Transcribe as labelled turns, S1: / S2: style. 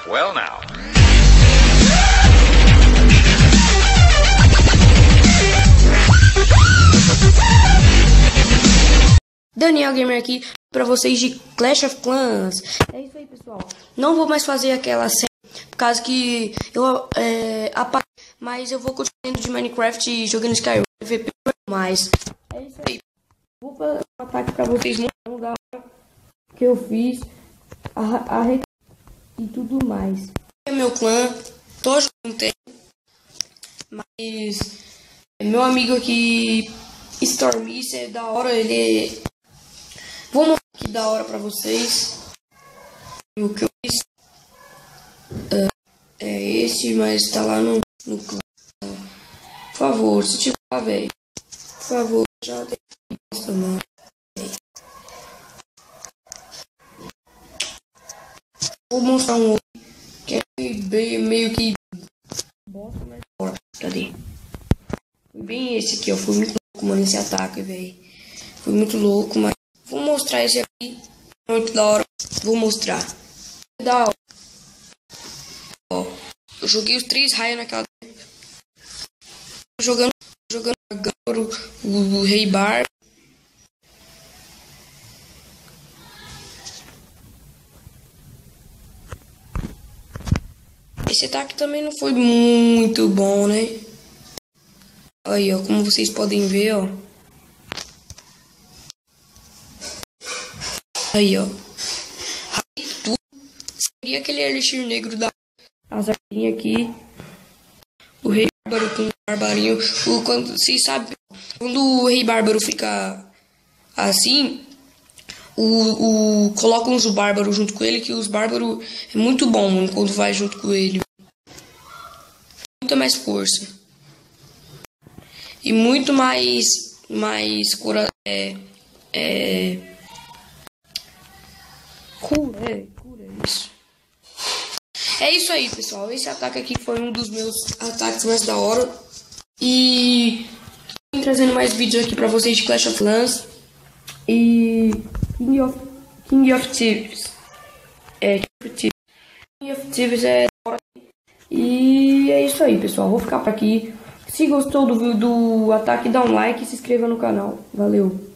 S1: Well now.
S2: Daniel Gamer aqui pra vocês de Clash of Clans. É isso aí, pessoal. Não vou mais fazer aquela série por causa que eu apaguei, mas eu vou continuando de Minecraft e jogando Skyrim PVP mais. É isso aí. Vou fazer um ataque pra vocês mostrando da hora que eu fiz e tudo mais. É meu clã, tô jogando tempo, mas meu amigo aqui Stormice é da hora, ele vou mostrar aqui da hora pra vocês o que eu fiz. É esse, mas tá lá no clã. Por favor, se tiver lá, velho. Por favor, já tem isso, mano. Vou mostrar um outro que é meio que bosta, mas bora. Cadê? Foi bem esse aqui, ó. Foi muito louco, mano, esse ataque, velho. Foi muito louco, mas vou mostrar esse aqui. Muito da hora. Vou mostrar. Da hora. Ó, eu joguei os 3 raios naquela. Jogando o Rei Bar. Esse ataque também não foi muito bom, né? Aí, ó, como vocês podem ver, ó. Aí, ó. Tudo seria aquele elixir negro da as arquinhas aqui. O Rei Bárbaro com o Barbarinho. Quando, vocês sabem, quando o Rei Bárbaro fica assim, colocam os Bárbaros junto com ele, que os Bárbaros é muito bom, mano, quando vai junto com ele. Muita mais força. E muito mais cura, cura isso. É isso aí, pessoal. Esse ataque aqui foi um dos meus ataques mais da hora. E tô trazendo mais vídeos aqui pra vocês de Clash of Clans e King of Thieves. King of Thieves é da hora. E é isso aí, pessoal. Vou ficar por aqui. Se gostou do ataque, dá um like e se inscreva no canal. Valeu!